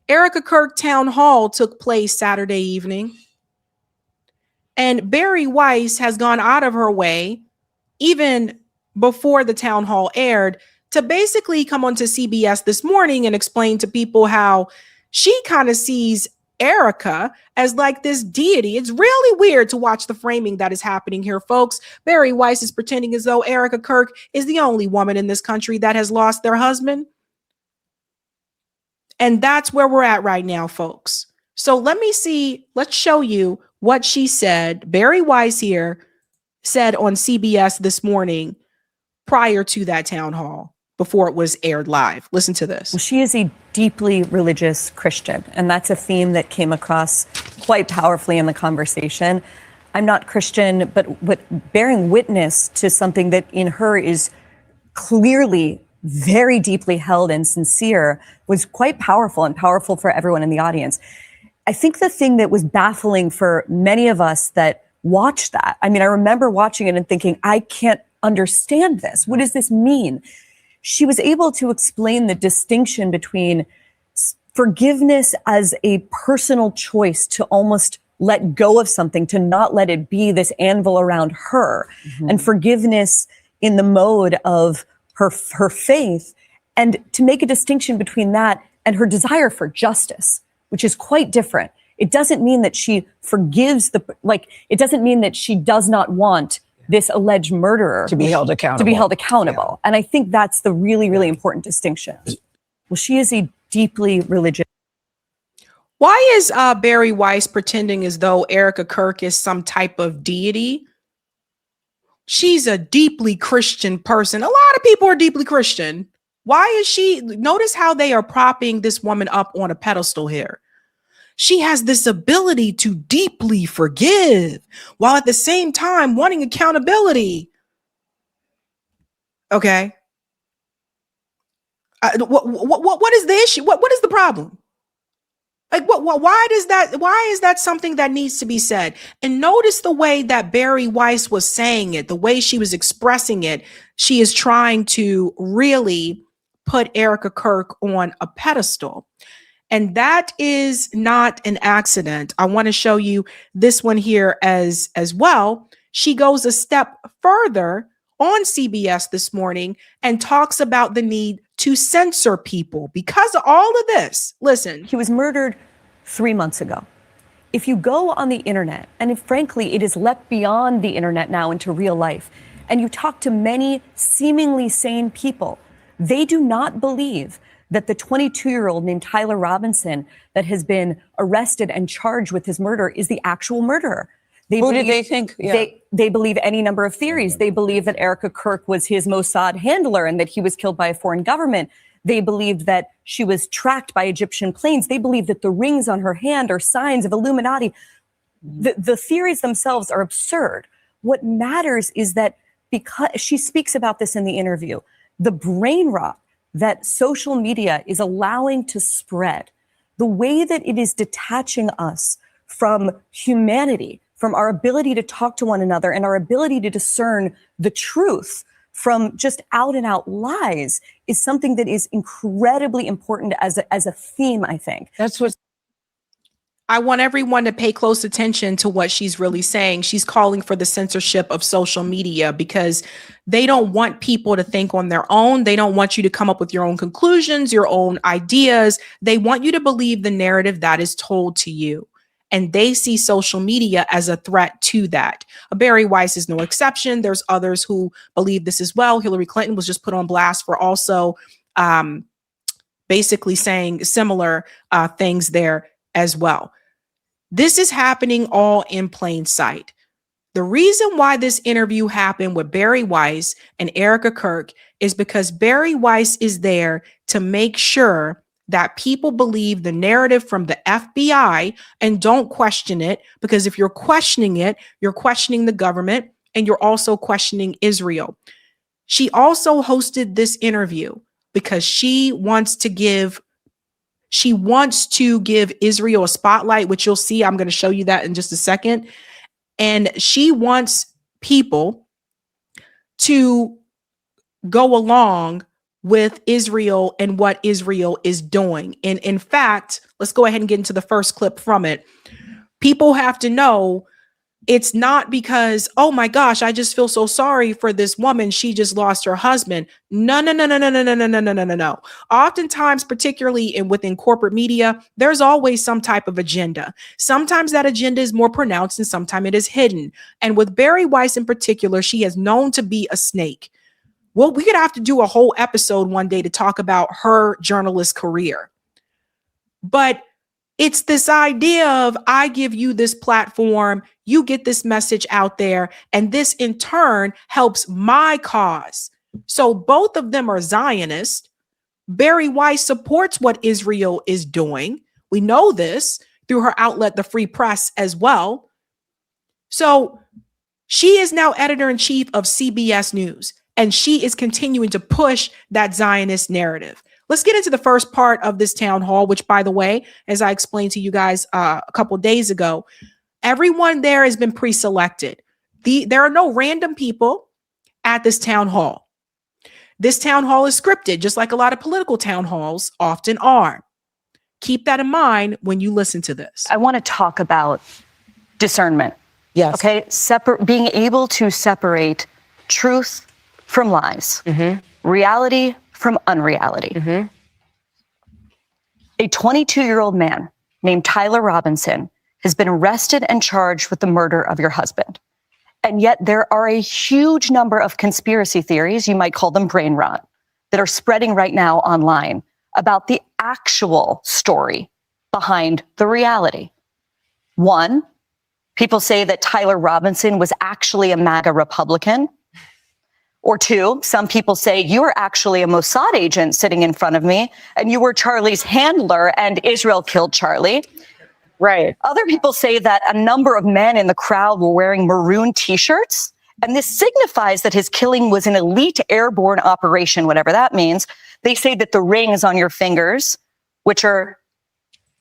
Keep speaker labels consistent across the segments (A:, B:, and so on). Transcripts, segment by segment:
A: Erika Kirk town hall took place Saturday evening, and Bari Weiss has gone out of her way, even before the town hall aired, to basically come onto CBS this morning and explain to people how she kind of sees Erika as like this deity. It's really weird to watch the framing that is happening here, folks. Bari Weiss is pretending as though Erika Kirk is the only woman in this country that has lost their husband. And that's where we're at right now, folks. So let's show you what she said. Bari Weiss here said on CBS this morning prior to that town hall, before it was aired live. Listen to this.
B: Well, she is a deeply religious Christian, and that's a theme that came across quite powerfully in the conversation. I'm not Christian, but bearing witness to something that in her is clearly very deeply held and sincere was quite powerful, and powerful for everyone in the audience. I think the thing that was baffling for many of us that watched that, I mean, I remember watching it and thinking, I can't understand this. What does this mean? She was able to explain the distinction between forgiveness as a personal choice to almost let go of something, to not let it be this anvil around her, and forgiveness in the mode of her faith, and to make a distinction between that and her desire for justice, which is quite different. It doesn't mean that she forgives it doesn't mean that she does not want this alleged murderer
C: to be held accountable.
B: Yeah. And I think that's the really, really important distinction. Well, she is a deeply religious.
A: Why is Bari Weiss pretending as though Erika Kirk is some type of deity? She's a deeply Christian person. A lot of people are deeply Christian. Why is she? Notice how they are propping this woman up on a pedestal here. She has this ability to deeply forgive while at the same time wanting accountability. Okay. What is the issue? What is the problem? Like, why is that something that needs to be said? And notice the way that Bari Weiss was saying it, the way she was expressing it. She is trying to really put Erika Kirk on a pedestal. And that is not an accident. I want to show you this one here as well. She goes a step further on CBS this morning and talks about the need to censor people because of all of this. Listen.
B: He was murdered 3 months ago. If you go on the internet, and if, frankly, it is leapt beyond the internet now into real life, and you talk to many seemingly sane people, they do not believe that the 22-year-old named Tyler Robinson that has been arrested and charged with his murder is the actual murderer.
C: Who did they think? Yeah.
B: They believe any number of theories. They believe that Erika Kirk was his Mossad handler and that he was killed by a foreign government. They believed that she was tracked by Egyptian planes. They believe that the rings on her hand are signs of Illuminati. The theories themselves are absurd. What matters is that, because she speaks about this in the interview, the brain rot that social media is allowing to spread, the way that it is detaching us from humanity, from our ability to talk to one another and our ability to discern the truth from just out and out lies, is something that is incredibly important as a theme, I think.
C: That's what
A: I want everyone to pay close attention to what she's really saying. She's calling for the censorship of social media because they don't want people to think on their own. They don't want you to come up with your own conclusions, your own ideas. They want you to believe the narrative that is told to you. And they see social media as a threat to that. Bari Weiss is no exception. There's others who believe this as well. Hillary Clinton was just put on blast for also basically saying similar things there as well. This is happening all in plain sight. The reason why this interview happened with Bari Weiss and Erika Kirk is because Bari Weiss is there to make sure that people believe the narrative from the FBI and don't question it, because if you're questioning it, you're questioning the government and you're also questioning Israel. She also hosted this interview because she wants to give Israel a spotlight, which you'll see. I'm going to show you that in just a second. And she wants people to go along with Israel and what Israel is doing. And in fact, Let's go ahead and get into the first clip from it. People have to know it's not because, oh my gosh, I just feel so sorry for this woman. She just lost her husband. No, no, no, no, no, no, no, no, no, no, no, no, no. Oftentimes, particularly within corporate media, there's always some type of agenda. Sometimes that agenda is more pronounced and sometimes it is hidden. And with Bari Weiss in particular, she is known to be a snake. Well, we could have to do a whole episode one day to talk about her journalist career. But it's this idea of I give you this platform, you get this message out there, and this in turn helps my cause. So both of them are Zionists. Bari Weiss supports what Israel is doing. We know this through her outlet, the Free Press, as well. So she is now editor-in-chief of CBS News, and she is continuing to push that Zionist narrative. Let's get into the first part of this town hall, which, by the way, as I explained to you guys a couple days ago, everyone there has been pre-selected. There are no random people at this town hall. This town hall is scripted, just like a lot of political town halls often are. Keep that in mind when you listen to this.
B: I want to talk about discernment.
C: Yes.
B: Okay. Being able to separate truth from lies, reality from unreality. A 22-year-old man named Tyler Robinson has been arrested and charged with the murder of your husband. And yet there are a huge number of conspiracy theories, you might call them brain rot, that are spreading right now online about the actual story behind the reality. One, people say that Tyler Robinson was actually a MAGA Republican. Or two, some people say you were actually a Mossad agent sitting in front of me and you were Charlie's handler and Israel killed Charlie.
C: Right.
B: Other people say that a number of men in the crowd were wearing maroon T-shirts, and this signifies that his killing was an elite airborne operation, whatever that means. They say that the rings on your fingers, which are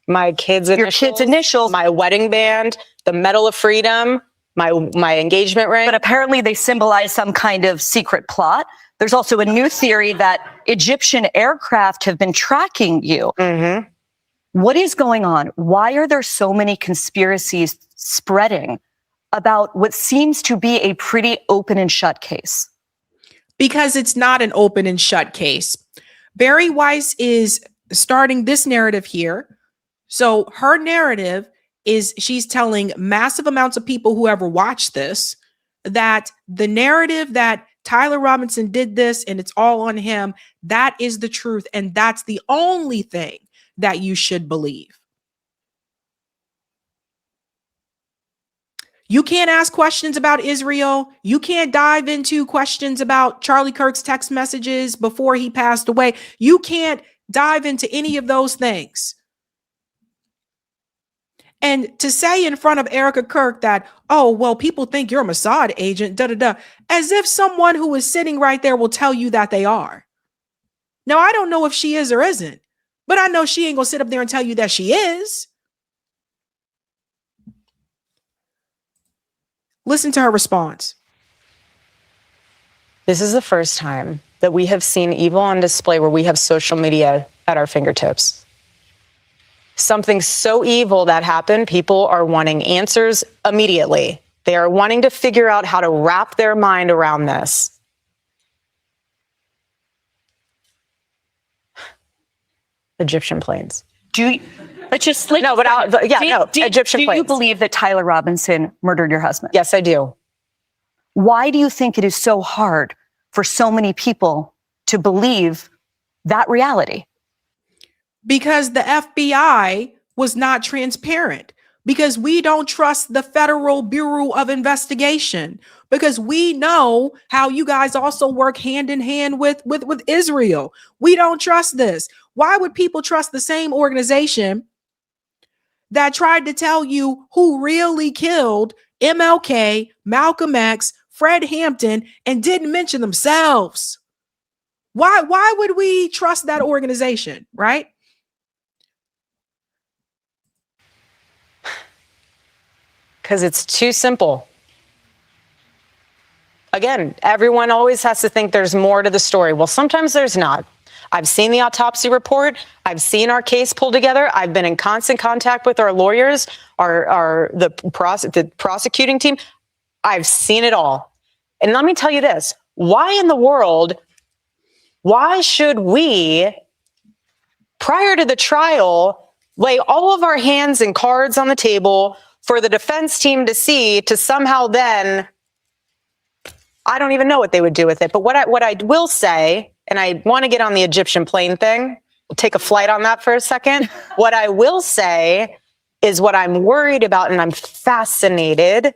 C: My kids'
B: your
C: initials,
B: kids' initials,
C: my wedding band, the Medal of Freedom, my engagement ring.
B: but apparently they symbolize some kind of secret plot. There's also a new theory that Egyptian aircraft have been tracking you. What is going on? Why are there so many conspiracies spreading about what seems to be a pretty open and shut case?
A: Because it's not an open and shut case. Bari Weiss is starting this narrative here. So her narrative is she's telling massive amounts of people who ever watched this that the narrative that Tyler Robinson did this and it's all on him, that is the truth. And that's the only thing that you should believe. You can't ask questions about Israel. You can't dive into questions about Charlie Kirk's text messages before he passed away. You can't dive into any of those things. And to say in front of Erika Kirk that, oh, well, people think you're a Mossad agent, as if someone who is sitting right there will tell you that they are. Now, I don't know if she is or isn't, but I know she ain't gonna sit up there and tell you that she is. Listen to her response.
C: This is the first time that we have seen evil on display where we have social media at our fingertips. Something so evil that happened, people are wanting answers immediately. They are wanting to figure out how to wrap their mind around this. Egyptian planes.
B: Egyptian
C: Egyptian
B: planes. Do you
C: planes.
B: believe that Tyler Robinson murdered your husband?
C: Yes, I do.
B: Why do you think it is so hard for so many people to believe that reality?
A: Because the FBI was not transparent. Because we don't trust the Federal Bureau of Investigation. Because we know how you guys also work hand in hand with Israel. We don't trust this. Why would people trust the same organization that tried to tell you who really killed MLK, Malcolm X, Fred Hampton, and didn't mention themselves? Why would we trust that organization, right?
C: Because it's too simple. Again, everyone always has to think there's more to the story. Well, sometimes there's not. I've seen the autopsy report. I've seen our case pulled together. I've been in constant contact with our lawyers, the prosecuting team. I've seen it all. And let me tell you this. Why in the world, why should we, prior to the trial, lay all of our hands and cards on the table for the defense team to see, to somehow then, I don't even know what they would do with it. But what I will say, and I want to get on the Egyptian plane thing, we'll take a flight on that for a second. What I will say is what I'm worried about, and I'm fascinated,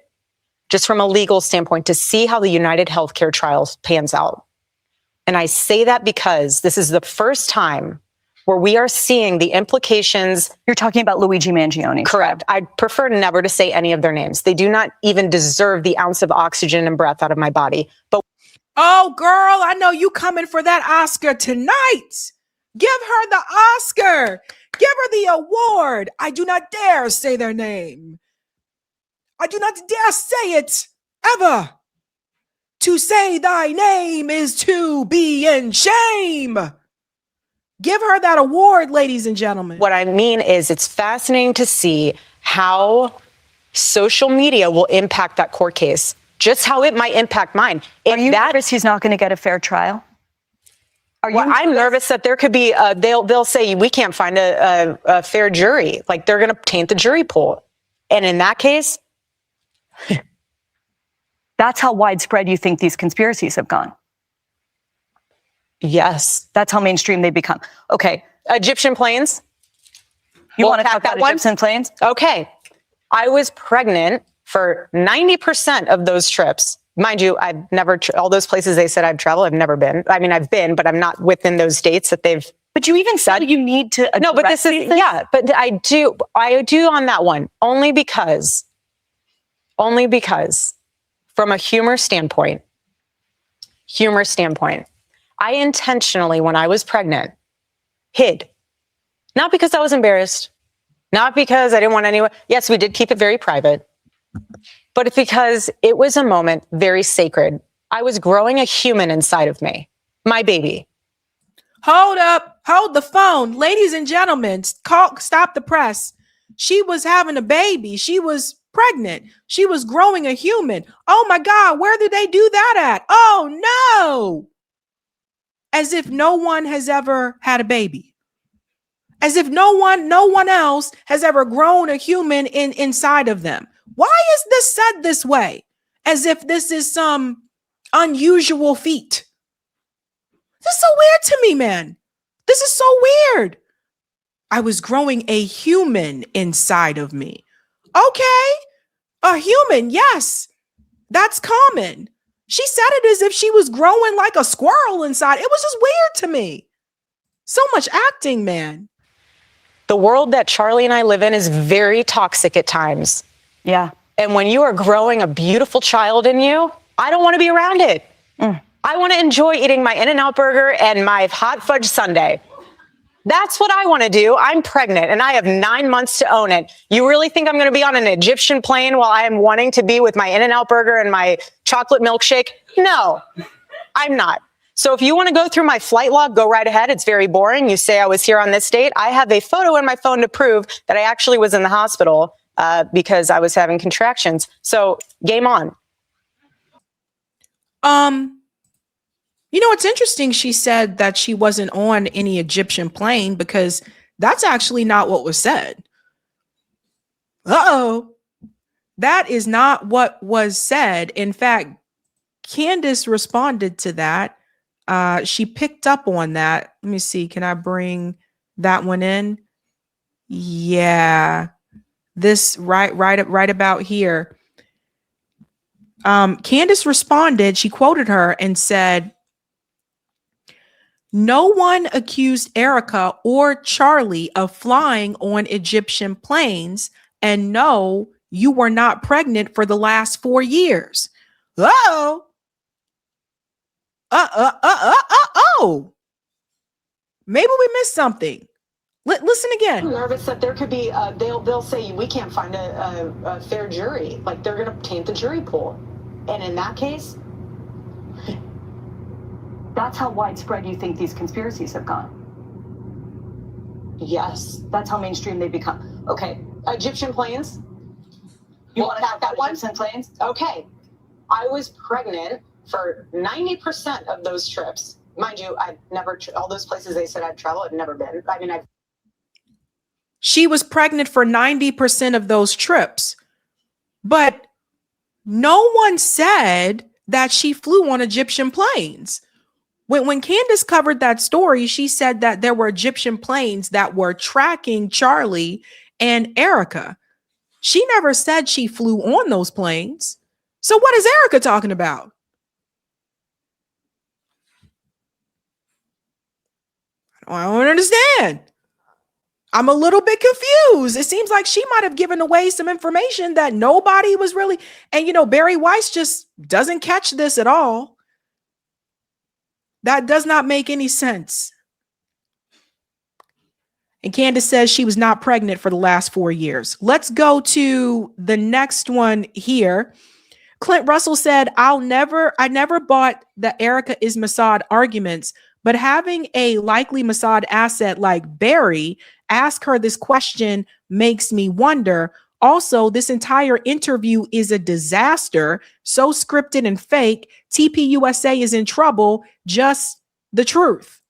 C: just from a legal standpoint, to see how the United Healthcare trial pans out. And I say that because this is the first time where we are seeing the implications.
D: You're talking about Luigi Mangione.
C: Correct. I'd prefer never to say any of their names. They do not even deserve the ounce of oxygen and breath out of my body. But
A: oh, girl, I know you coming for that Oscar tonight. Give her the Oscar. Give her the award. I do not dare say their name. I do not dare say it ever. To say thy name is to be in shame. Give her that award, ladies and gentlemen.
C: what I mean is it's fascinating to see how social media will impact that court case, just how it might impact mine.
D: Are you nervous he's not going to get a fair trial?
C: I'm nervous that there could be, they'll say we can't find a fair jury. Like they're going to taint the jury pool. And in that case,
D: that's how widespread you think these conspiracies have gone.
C: yes.
D: That's how mainstream they become. Okay.
C: Egyptian planes.
D: You
C: We'll
D: want to talk
C: attack
D: about
C: that one?
D: Egyptian planes?
C: Okay. I was pregnant for 90% of those trips. Mind you, I've never, all those places they said I've traveled, I've never been. I mean, I've been, but I'm not within those dates that they've.
D: But you even said you need to.
C: No, but this is, yeah, but I do on that one only because from a humor standpoint, I intentionally, when I was pregnant, hid. Not because I was embarrassed, not because I didn't want anyone. Yes, we did keep it very private, but it's because it was a moment very sacred. I was growing a human inside of me, my baby.
A: Hold up. Hold the phone. Ladies and gentlemen, stop the press. She was having a baby. She was pregnant. She was growing a human. Oh my God, where did they do that at? Oh no. As if no one has ever had a baby. As if no one else has ever grown a human inside of them. Why is this said this way? As if this is some unusual feat. This is so weird to me, man. This is so weird. I was growing a human inside of me. Okay, a human, yes, that's common. She said it as if she was growing like a squirrel inside. It was just weird to me. So much acting, man.
C: The world that Charlie and I live in is very toxic at times.
D: Yeah.
C: And when you are growing a beautiful child in you, I don't want to be around it. I want to enjoy eating my In-N-Out burger and my hot fudge sundae. That's what I want to do. I'm pregnant and I have 9 months to own it. You really think I'm going to be on an Egyptian plane while I am wanting to be with my In-N-Out burger and my chocolate milkshake? No, I'm not. So if you want to go through my flight log, go right ahead. It's very boring. You say I was here on this date. I have a photo in my phone to prove that I actually was in the hospital because I was having contractions. So game on.
A: You know, it's interesting. She said that she wasn't on any Egyptian plane because that's actually not what was said. Uh-oh. That is not what was said. In fact, Candace responded to that. She picked up on that. Let me see. Can I bring that one in? Yeah. This right about here. Candace responded. She quoted her and said, "No one accused Erika or Charlie of flying on Egyptian planes, and no, you were not pregnant for the last 4 years." Uh-oh. Oh. Maybe we missed something. Listen again.
C: I'm nervous that there could be, they'll say we can't find a fair jury. Like they're going to taint the jury pool. And in that case,
D: That's how widespread you think these conspiracies have gone.
C: Yes.
D: That's how mainstream they become. Okay,
C: Egyptian planes.
D: you
C: Well,
D: want to talk
C: that
D: about
C: one?
D: Egyptian planes?
C: Okay. I was pregnant for 90% of those trips. Mind you, I've never, all those places they said I'd travel, I've never been. I mean,
A: She was pregnant for 90% of those trips, but no one said that she flew on Egyptian planes. When Candace covered that story, she said that there were Egyptian planes that were tracking Charlie and Erika. She never said she flew on those planes. So what is Erika talking about? I don't understand. I'm a little bit confused. It seems like she might have given away some information that nobody was really, and Barry Weiss just doesn't catch this at all. That does not make any sense. And Candace says she was not pregnant for the last 4 years. Let's go to the next one here. Clint Russell said, I never bought the Erika is Mossad arguments, but having a likely Mossad asset like Barry ask her this question makes me wonder. Also, this entire interview is a disaster, so scripted and fake. TPUSA is in trouble. Just the truth.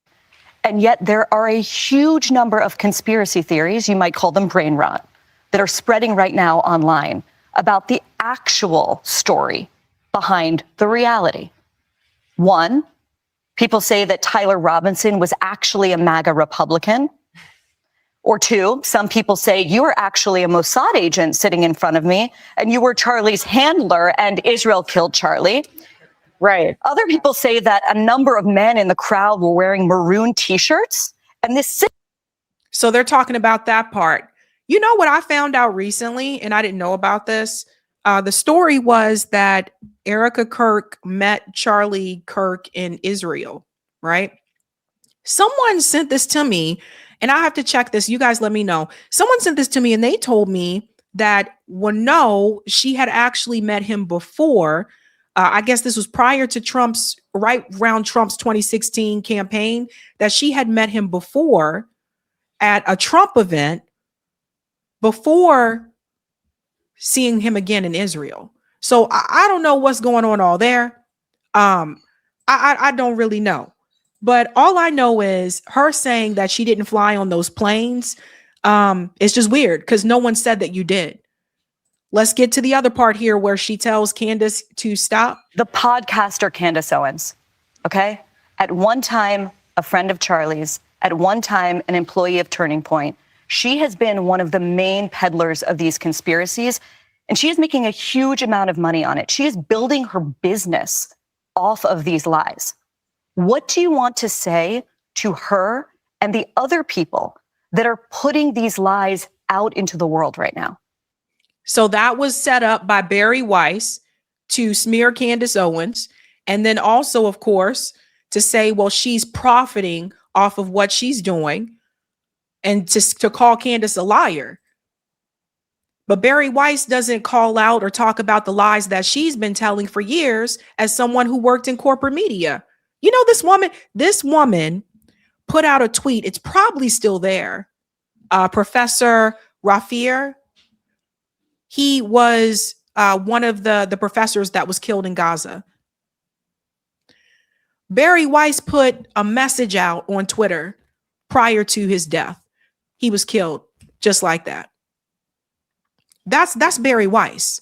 D: And yet there are a huge number of conspiracy theories, you might call them brain rot, that are spreading right now online about the actual story behind the reality. One, people say that Tyler Robinson was actually a MAGA Republican. Or two, some people say you were actually a Mossad agent sitting in front of me and you were Charlie's handler and Israel killed Charlie.
C: right.
D: Other people say that a number of men in the crowd were wearing maroon t-shirts and this.
A: So they're talking about that part. You know what I found out recently, and I didn't know about this? The story was that Erika Kirk met Charlie Kirk in Israel, right? Someone sent this to me, and I have to check this. You guys let me know. Someone sent this to me, and they told me that, well, no, she had actually met him before. I guess this was prior to right around Trump's 2016 campaign, that she had met him before at a Trump event before seeing him again in Israel. So I don't know what's going on all there. I don't really know. But all I know is her saying that she didn't fly on those planes. It's just weird because no one said that you did. Let's get to the other part here where she tells Candace to stop.
D: The podcaster Candace Owens, okay? At one time, a friend of Charlie's, at one time, an employee of Turning Point. She has been one of the main peddlers of these conspiracies, and she is making a huge amount of money on it. She is building her business off of these lies. What do you want to say to her and the other people that are putting these lies out into the world right now?
A: So that was set up by Barry Weiss to smear Candace Owens. And then also, of course, to say, well, she's profiting off of what she's doing and to call Candace a liar. But Barry Weiss doesn't call out or talk about the lies that she's been telling for years as someone who worked in corporate media. You know, this woman put out a tweet. It's probably still there. Professor Rafir, he was one of the professors that was killed in Gaza. Barry Weiss put a message out on Twitter prior to his death. He was killed just like that. That's Barry Weiss.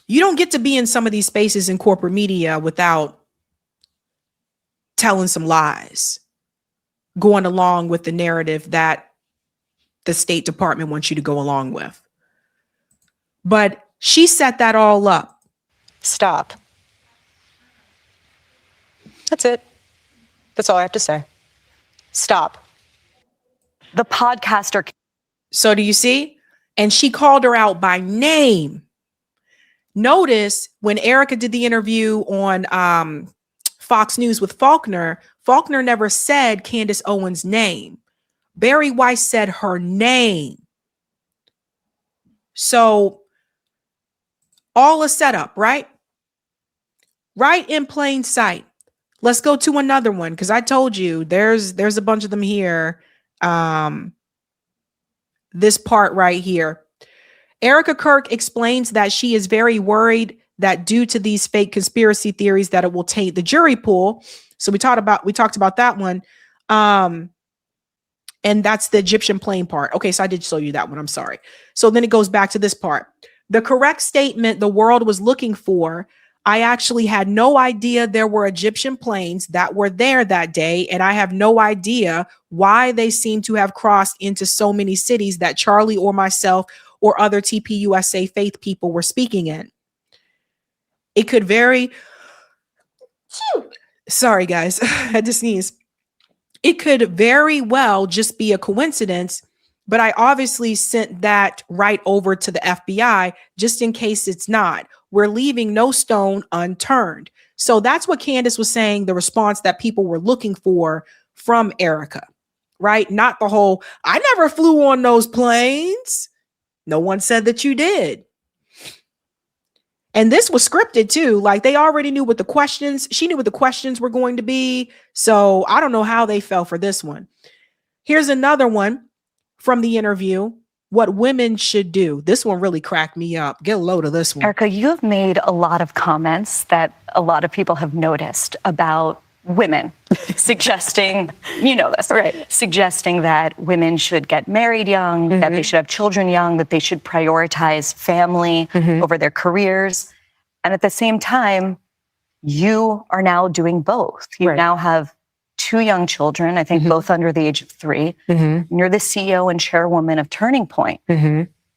A: You don't get to be in some of these spaces in corporate media without telling some lies, going along with the narrative that the State Department wants you to go along with. But she set that all up.
C: Stop. That's it. That's all I have to say. Stop.
D: The podcaster.
A: So do you see? And she called her out by name. Notice when Erika did the interview on Fox News with Faulkner, Faulkner never said Candace Owens' name. Barry Weiss said her name. So all a setup, right? right in plain sight. Let's go to another one because I told you there's a bunch of them here. This part right here. Erika Kirk explains that she is very worried that due to these fake conspiracy theories that it will taint the jury pool. So we talked about that one. And that's the Egyptian plane part. Okay, so I did show you that one. I'm sorry. So then it goes back to this part. The correct statement the world was looking for. I actually had no idea there were Egyptian planes that were there that day, and I have no idea why they seem to have crossed into so many cities that Charlie or myself or other TPUSA faith people were speaking in. It could vary. Sorry, guys, I had to sneeze. It could very well just be a coincidence, but I obviously sent that right over to the FBI just in case it's not. We're leaving no stone unturned. So that's what Candace was saying, the response that people were looking for from Erika, right? Not the whole, I never flew on those planes. No one said that you did. And this was scripted too. Like they already knew what the questions, she knew what the questions were going to be. So I don't know how they fell for this one. Here's another one from the interview. What women should do. This one really cracked me up. Get a load of this one.
D: Erika, you have made a lot of comments that a lot of people have noticed about women, suggesting, you know this, right? Suggesting that women should get married young, that they should have children young, that they should prioritize family over their careers. And at the same time, you are now doing both. You now have 2 young children, I think both under the age of 3. And you're the CEO and chairwoman of Turning Point.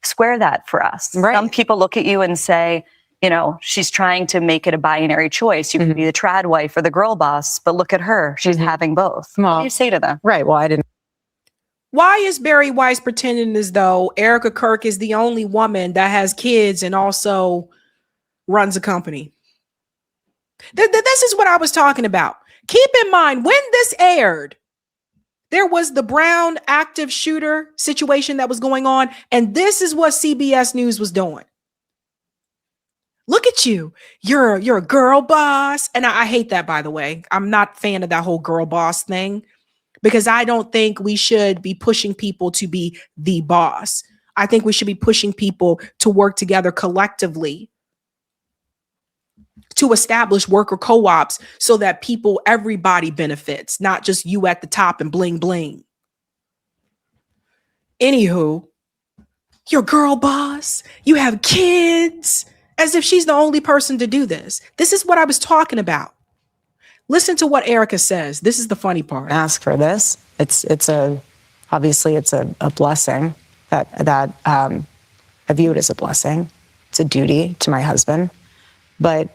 D: Square that for us.
C: Right.
D: Some people look at you and say, you know, she's trying to make it a binary choice. You can be the trad wife or the girl boss, but look at her. She's having both. What do you say to them?
C: Right. Well, I didn't.
A: Why is Barry Weiss pretending as though Erika Kirk is the only woman that has kids and also runs a company? This is what I was talking about. Keep in mind, when this aired, there was the Brown active shooter situation that was going on, and this is what CBS News was doing. Look at you. You're a girl boss. And I hate that, by the way. I'm not a fan of that whole girl boss thing because I don't think we should be pushing people to be the boss. I think we should be pushing people to work together collectively to establish worker co-ops so that everybody benefits, not just you at the top and bling bling. Anywho, you're girl boss. You have kids. As if she's the only person to do this. This is what I was talking about. Listen to what Erika says. This is the funny part.
C: Ask for this. Obviously it's a blessing that I view it as a blessing. It's a duty to my husband. But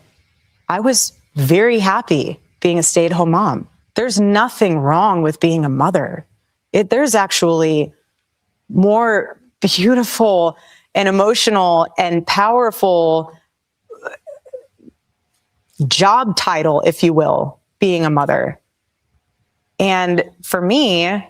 C: I was very happy being a stay-at-home mom. There's nothing wrong with being a mother. There's actually more beautiful and emotional and powerful job title, if you will, being a mother. And for me,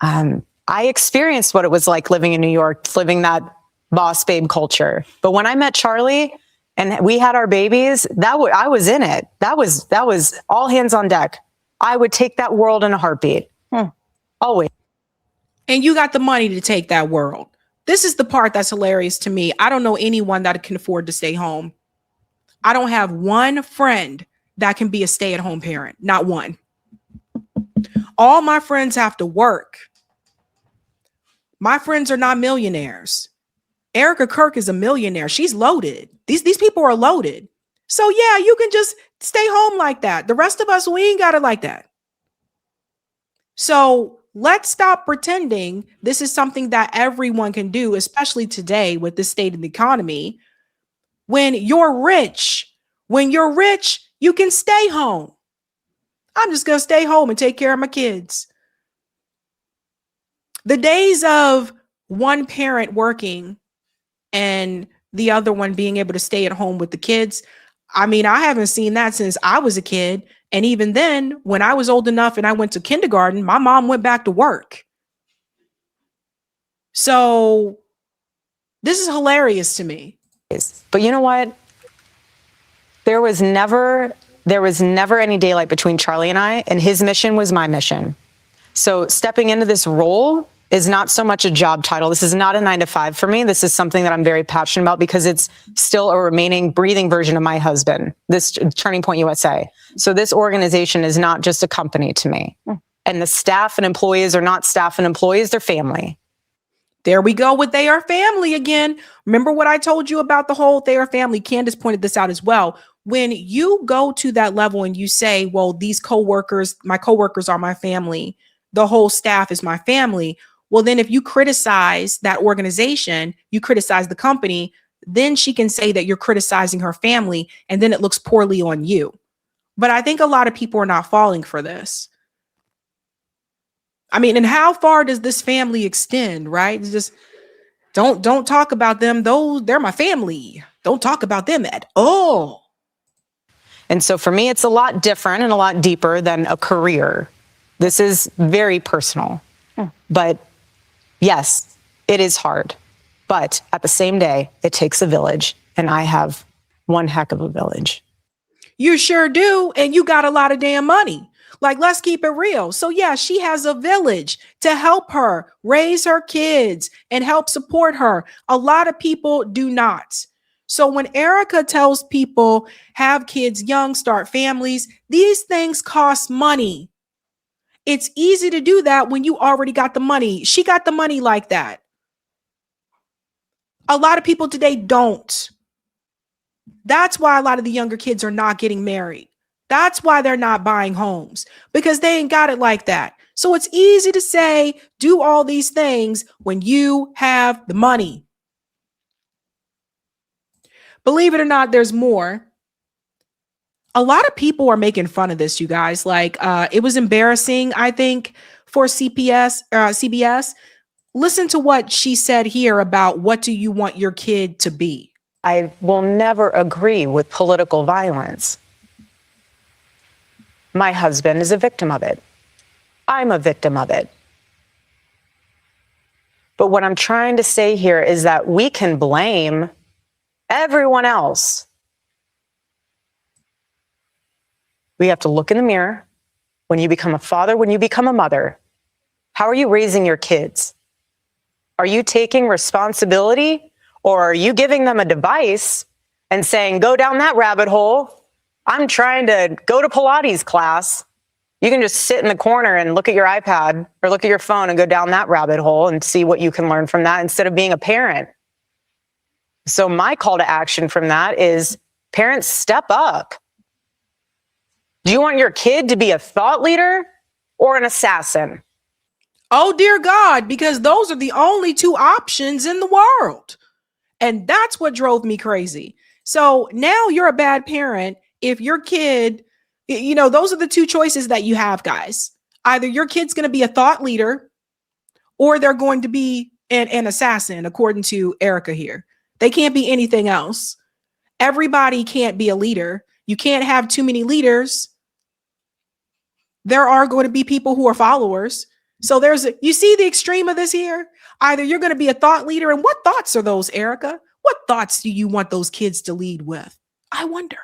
C: I experienced what it was like living in New York, living that boss babe culture. But when I met Charlie and we had our babies, I was in it. That was all hands on deck. I would take that world in a heartbeat. Always.
A: And you got the money to take that world. This is the part that's hilarious to me. I don't know anyone that can afford to stay home. I don't have one friend that can be a stay-at-home parent. Not one. All my friends have to work. My friends are not millionaires. Erika Kirk is a millionaire. She's loaded. These people are loaded. So yeah, you can just stay home like that. The rest of us, we ain't got it like that. So let's stop pretending this is something that everyone can do, especially today with the state of the economy. When you're rich, you can stay home. I'm just going to stay home and take care of my kids. The days of one parent working and the other one being able to stay at home with the kids, I mean, I haven't seen that since I was a kid. And even then, when I was old enough and I went to kindergarten, my mom went back to work. So this is hilarious to me.
C: But you know what? There was never there was never any daylight between Charlie and I, and his mission was my mission. So stepping into this role is not so much a job title. This is not a 9-to-5 for me. This is something that I'm very passionate about because it's still a remaining breathing version of my husband, this Turning Point USA. So this organization is not just a company to me. And the staff and employees are not staff and employees, they're family.
A: There we go with they are family again. Remember what I told you about the whole they are family? Candace pointed this out as well. When you go to that level and you say, well, these coworkers, my coworkers are my family, the whole staff is my family. Well, then if you criticize that organization, you criticize the company, then she can say that you're criticizing her family, and then it looks poorly on you. But I think a lot of people are not falling for this. I mean, and how far does this family extend, right? It's just don't talk about them. They're my family. Don't talk about them at all.
C: And so for me, it's a lot different and a lot deeper than a career. This is very personal. But yes, it is hard. But at the same day, it takes a village. And I have one heck of a village.
A: You sure do. And you got a lot of damn money. Like, let's keep it real. So yeah, she has a village to help her raise her kids and help support her. A lot of people do not. So when Erika tells people have kids young, start families, these things cost money. It's easy to do that when you already got the money. She got the money like that. A lot of people today don't. That's why a lot of the younger kids are not getting married. That's why they're not buying homes, because they ain't got it like that. So it's easy to say, do all these things when you have the money. Believe it or not, there's more. A lot of people are making fun of this, you guys. Like, it was embarrassing, I think, for CBS. Listen to what she said here about what do you want your kid to be.
C: I will never agree with political violence. My husband is a victim of it. I'm a victim of it. But what I'm trying to say here is that we can blame everyone else. We have to look in the mirror when you become a father, when you become a mother. How are you raising your kids? Are you taking responsibility, or are you giving them a device and saying, go down that rabbit hole? I'm trying to go to Pilates class. You can just sit in the corner and look at your iPad or look at your phone and go down that rabbit hole and see what you can learn from that instead of being a parent. So my call to action from that is, parents, step up. Do you want your kid to be a thought leader or an assassin?
A: Oh, dear God, because those are the only two options in the world. And that's what drove me crazy. So now you're a bad parent. If your kid, you know, those are the two choices that you have, guys. Either your kid's going to be a thought leader or they're going to be an assassin, according to Erika here. They can't be anything else. Everybody can't be a leader. You can't have too many leaders. There are going to be people who are followers. So you see the extreme of this here? Either you're going to be a thought leader, and what thoughts are those, Erika? What thoughts do you want those kids to lead with? I wonder.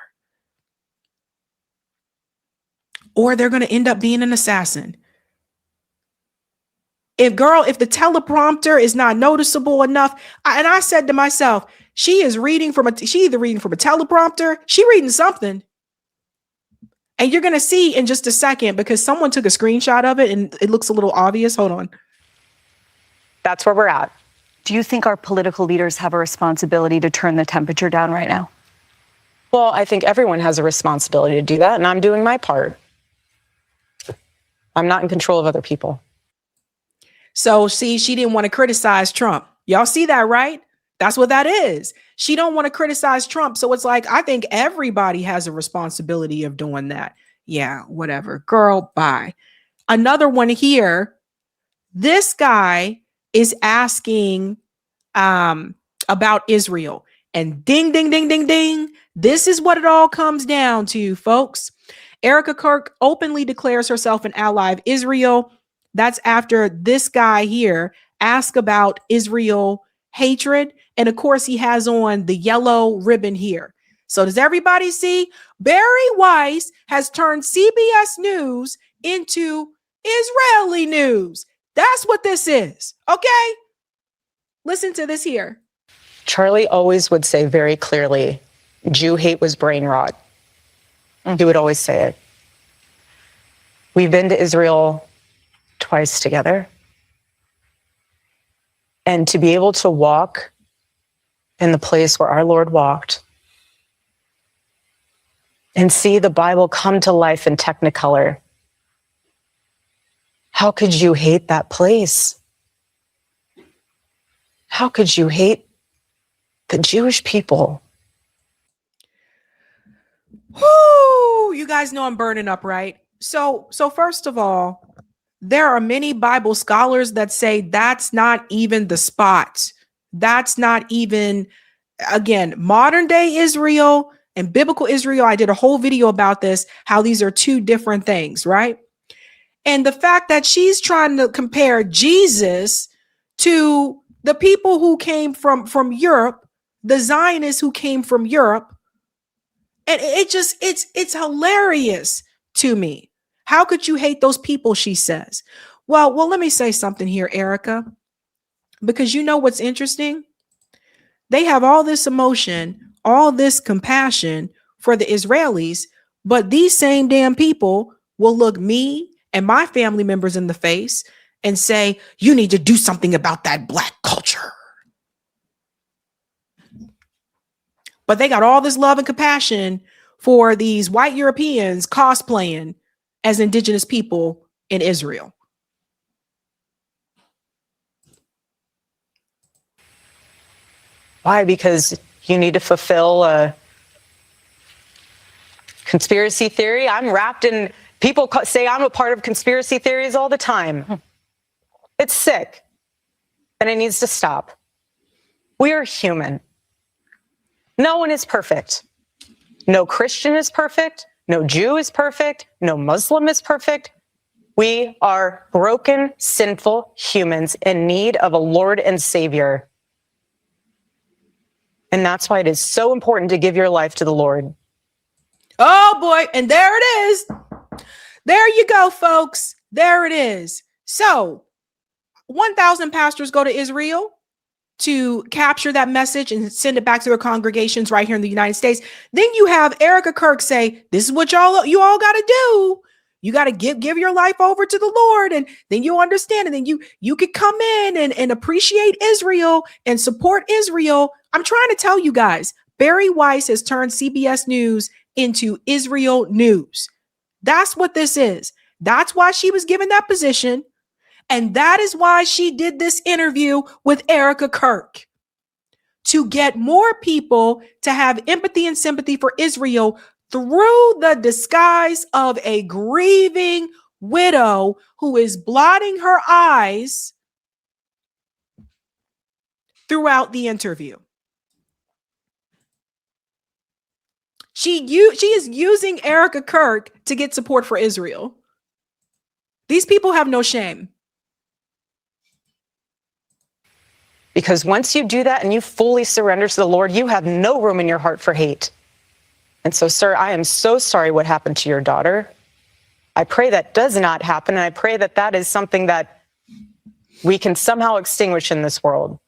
A: Or they're going to end up being an assassin. If the teleprompter is not noticeable enough, and I said to myself, she either reading from a teleprompter, she reading something. And you're going to see in just a second, because someone took a screenshot of it and it looks a little obvious. Hold on.
C: That's where we're at.
D: Do you think our political leaders have a responsibility to turn the temperature down right now?
C: Well, I think everyone has a responsibility to do that, and I'm doing my part. I'm not in control of other people.
A: So see, she didn't want to criticize Trump. Y'all see that, right? That's what that is. She don't want to criticize Trump. So it's like, I think everybody has a responsibility of doing that. Yeah, whatever. Girl, bye. Another one here. This guy is asking about Israel. And ding, ding, ding, ding, ding. This is what it all comes down to, folks. Erika Kirk openly declares herself an ally of Israel. That's after this guy here asked about Israel hatred. And of course, he has on the yellow ribbon here. So does everybody see? Barry Weiss has turned CBS News into Israeli news. That's what this is. Okay? Listen to this here.
C: Charlie always would say very clearly, Jew hate was brain rot. He would always say it. We've been to Israel twice together. And to be able to walk in the place where our Lord walked and see the Bible come to life in Technicolor, how could you hate that place? How could you hate the Jewish people?
A: Whoo! You guys know I'm burning up, right? So first of all, there are many Bible scholars that say that's not even the spot. That's not even, again, modern day Israel and biblical Israel. I did a whole video about this, how these are two different things, right? And the fact that she's trying to compare Jesus to the people who came from Europe, the Zionists who came from Europe, and it's hilarious to me. How could you hate those people, she says. Well, let me say something here, Erika, because you know what's interesting? They have all this emotion, all this compassion for the Israelis, but these same damn people will look me and my family members in the face and say, you need to do something about that Black culture. But they got all this love and compassion for these white Europeans cosplaying as indigenous people in Israel.
C: Why? Because you need to fulfill a conspiracy theory. I'm wrapped in, people say I'm a part of conspiracy theories all the time. It's sick, and it needs to stop. We are human. No one is perfect. No Christian is perfect. No Jew is perfect. No Muslim is perfect. We are broken, sinful humans in need of a Lord and Savior. And that's why it is so important to give your life to the Lord.
A: Oh boy, and there it is. There you go, folks. There it is. So 1,000 pastors go to Israel to capture that message and send it back to their congregations right here in the United States. Then you have Erika Kirk say, this is what you all got to do. You got to give your life over to the Lord, and then you'll understand. And then you could come in and appreciate Israel and support Israel. I'm trying to tell you guys, Barry Weiss has turned CBS News into Israel news. That's what this is. That's why she was given that position. And that is why she did this interview with Erika Kirk, to get more people to have empathy and sympathy for Israel through the disguise of a grieving widow who is blotting her eyes throughout the interview. She is using Erika Kirk to get support for Israel. These people have no shame.
C: Because once you do that and you fully surrender to the Lord, you have no room in your heart for hate. And so, sir, I am so sorry what happened to your daughter. I pray that does not happen, and I pray that that is something that we can somehow extinguish in this world.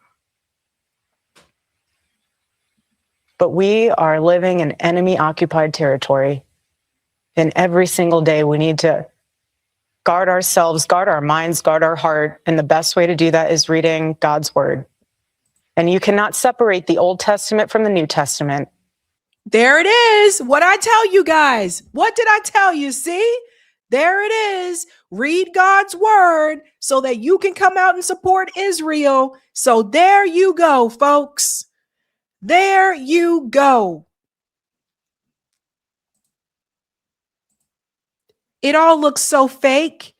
C: But we are living in enemy-occupied territory, and every single day we need to guard ourselves, guard our minds, guard our heart, and the best way to do that is reading God's word. And you cannot separate the Old Testament from the New Testament.
A: There it is. What I tell you guys? What did I tell you? See? There it is. Read God's word so that you can come out and support Israel. So there you go, folks. There you go. It all looks so fake.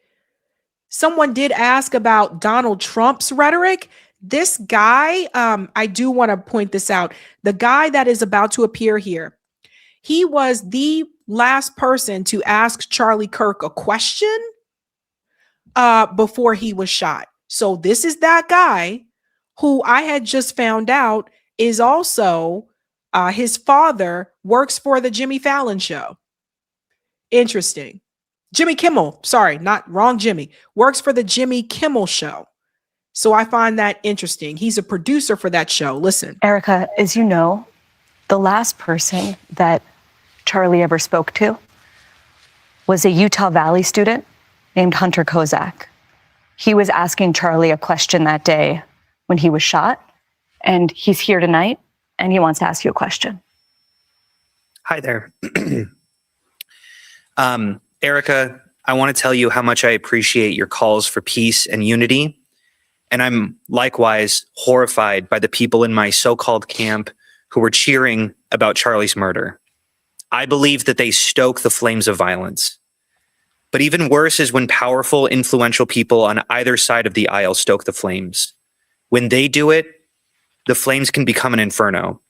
A: Someone did ask about Donald Trump's rhetoric. This guy, I do want to point this out. The guy that is about to appear here, he was the last person to ask Charlie Kirk a question before he was shot. So this is that guy who I had just found out is also His father works for the Jimmy Fallon show. Interesting. Jimmy Kimmel, sorry, not wrong Jimmy, works for the Jimmy Kimmel show. So I find that interesting. He's a producer for that show. Listen.
D: Erika, as you know, the last person that Charlie ever spoke to was a Utah Valley student named Hunter Kozak. He was asking Charlie a question that day when he was shot, and he's here tonight, and he wants to ask you a question.
E: Hi there. Erika, I want to tell you how much I appreciate your calls for peace and unity. And I'm likewise horrified by the people in my so-called camp who were cheering about Charlie's murder. I believe that they stoke the flames of violence. But even worse is when powerful, influential people on either side of the aisle stoke the flames. When they do it, the flames can become an inferno.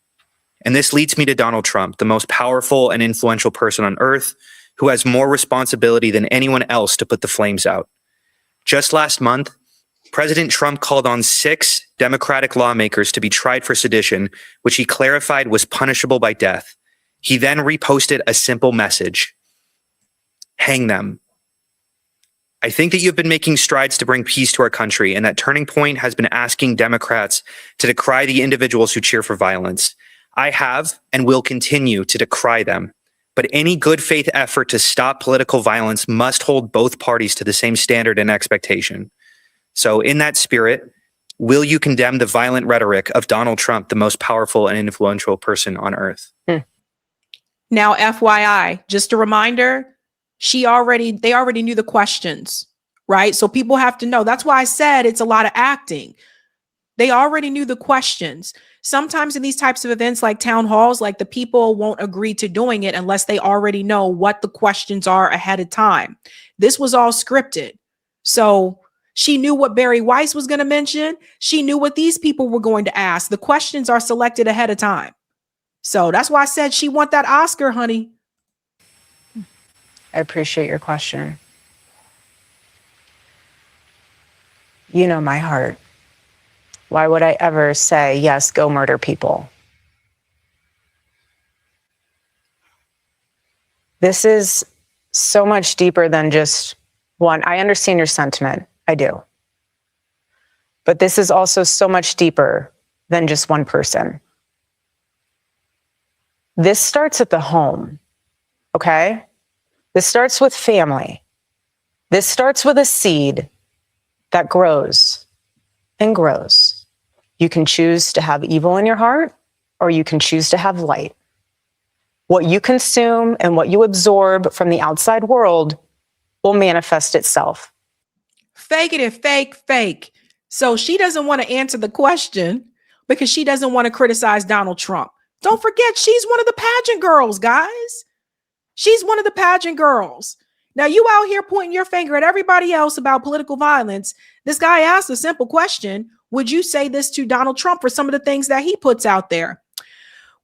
E: And this leads me to Donald Trump, the most powerful and influential person on earth, who has more responsibility than anyone else to put the flames out. Just last month, President Trump called on 6 Democratic lawmakers to be tried for sedition, which he clarified was punishable by death. He then reposted a simple message: hang them. I think that you've been making strides to bring peace to our country, and that turning point has been asking Democrats to decry the individuals who cheer for violence. I have and will continue to decry them. But any good faith effort to stop political violence must hold both parties to the same standard and expectation. So in that spirit, will you condemn the violent rhetoric of Donald Trump, the most powerful and influential person on earth?
A: Now, FYI, just a reminder, they already knew the questions, right? So people have to know. That's why I said it's a lot of acting. They already knew the questions. Sometimes in these types of events like town halls, like the people won't agree to doing it unless they already know what the questions are ahead of time. This was all scripted. So she knew what Barry Weiss was going to mention. She knew what these people were going to ask. The questions are selected ahead of time. So that's why I said she want that Oscar, honey.
C: I appreciate your question. You know my heart. Why would I ever say, yes, go murder people? This is so much deeper than just one. I understand your sentiment. I do. But this is also so much deeper than just one person. This starts at the home, okay? This starts with family. This starts with a seed that grows and grows. You can choose to have evil in your heart, or you can choose to have light. What you consume and what you absorb from the outside world will manifest itself.
A: Fake it, fake. So she doesn't want to answer the question because she doesn't want to criticize Donald Trump. Don't forget, she's one of the pageant girls, guys. She's one of the pageant girls. Now, you out here pointing your finger at everybody else about political violence. This guy asked a simple question. Would you say this to Donald Trump for some of the things that he puts out there?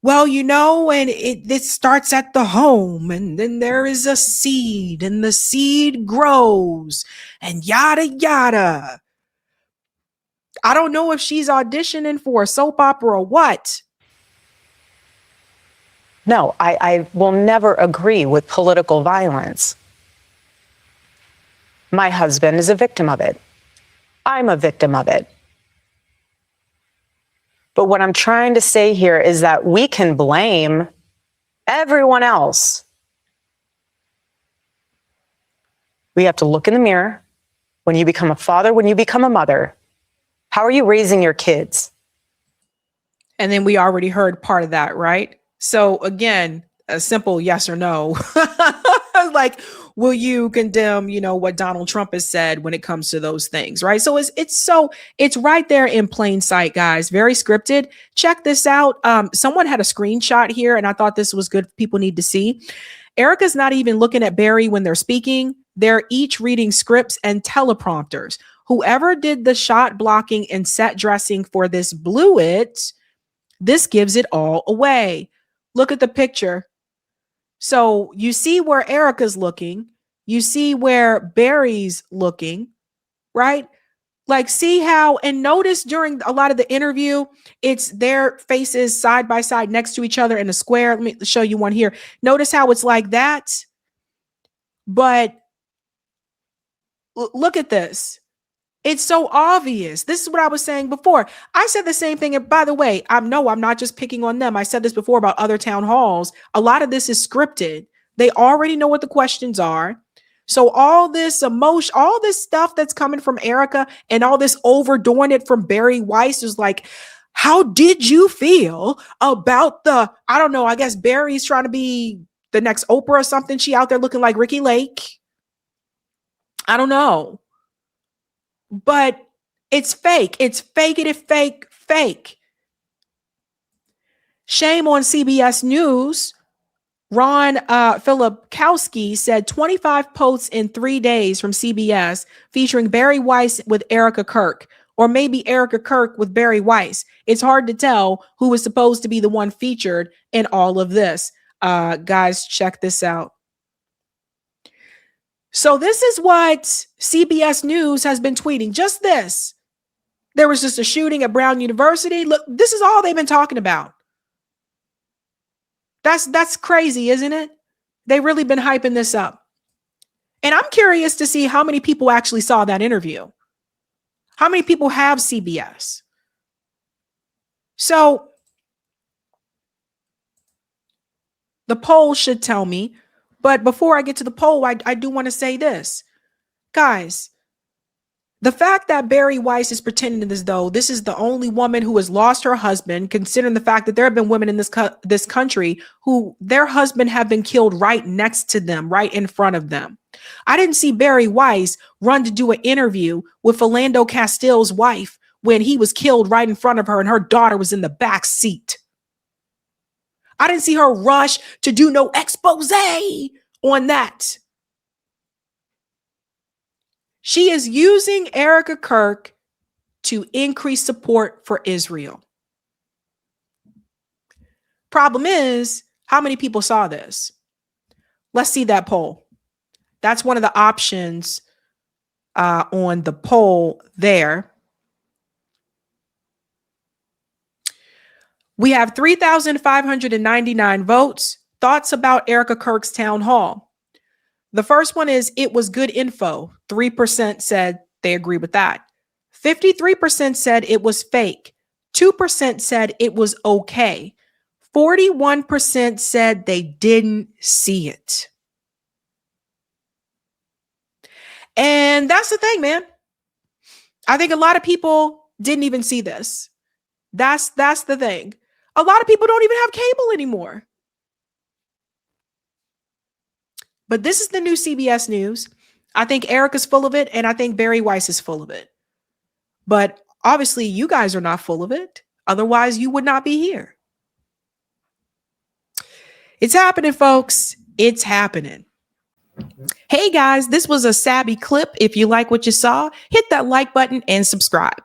A: Well, you know, and it starts at the home, and then there is a seed, and the seed grows, and yada, yada. I don't know if she's auditioning for a soap opera or what.
C: No, I will never agree with political violence. My husband is a victim of it. I'm a victim of it. But what I'm trying to say here is that we can blame everyone else. We have to look in the mirror. When you become a father, when you become a mother, how are you raising your kids?
A: And then we already heard part of that, right? So again, a simple yes or no. Like, will you condemn, what Donald Trump has said when it comes to those things, right? So it's right there in plain sight, guys. Very scripted. Check this out. Someone had a screenshot here, and I thought this was good. People need to see. Erika's not even looking at Barry when they're speaking. They're each reading scripts and teleprompters. Whoever did the shot blocking and set dressing for this blew it. This gives it all away. Look at the picture. So you see where Erika's looking. You see where Barry's looking, right? Like, see how, and notice during a lot of the interview, it's their faces side by side next to each other in a square. Let me show you one here. Notice how it's like that. But look at this. It's so obvious. This is what I was saying before. I said the same thing. And by the way, I'm not just picking on them. I said this before about other town halls. A lot of this is scripted. They already know what the questions are. So all this emotion, all this stuff that's coming from Erika and all this overdoing it from Barry Weiss is like, how did you feel about I don't know, I guess Barry's trying to be the next Oprah or something. She out there looking like Ricky Lake. I don't know. But it's fake. It's fake. Fake. Shame on CBS News. Ron Filipkowski said 25 posts in 3 days from CBS featuring Barry Weiss with Erika Kirk, or maybe Erika Kirk with Barry Weiss. It's hard to tell who was supposed to be the one featured in all of this. Guys, check this out. So this is what CBS News has been tweeting. Just this. There was just a shooting at Brown University. Look, this is all they've been talking about. That's crazy, isn't it? They've really been hyping this up. And I'm curious to see how many people actually saw that interview. How many people have CBS? So the poll should tell me. But before I get to the poll, I do want to say this. Guys, the fact that Barry Weiss is pretending as though this is the only woman who has lost her husband, considering the fact that there have been women in this country who their husband have been killed right next to them, right in front of them. I didn't see Barry Weiss run to do an interview with Philando Castile's wife when he was killed right in front of her and her daughter was in the back seat. I didn't see her rush to do no expose on that. She is using Erika Kirk to increase support for Israel. Problem is, how many people saw this? Let's see that poll. That's one of the options on the poll there. We have 3,599 votes. Thoughts about Erika Kirk's town hall. The first one is, it was good info. 3% said they agree with that. 53% said it was fake. 2% said it was okay. 41% said they didn't see it. And that's the thing, man. I think a lot of people didn't even see this. That's the thing. A lot of people don't even have cable anymore. But this is the new CBS News. I think Erika's full of it, and I think Barry Weiss is full of it. But obviously, you guys are not full of it. Otherwise, you would not be here. It's happening, folks. It's happening. Hey, guys, this was a Sabby clip. If you like what you saw, hit that like button and subscribe.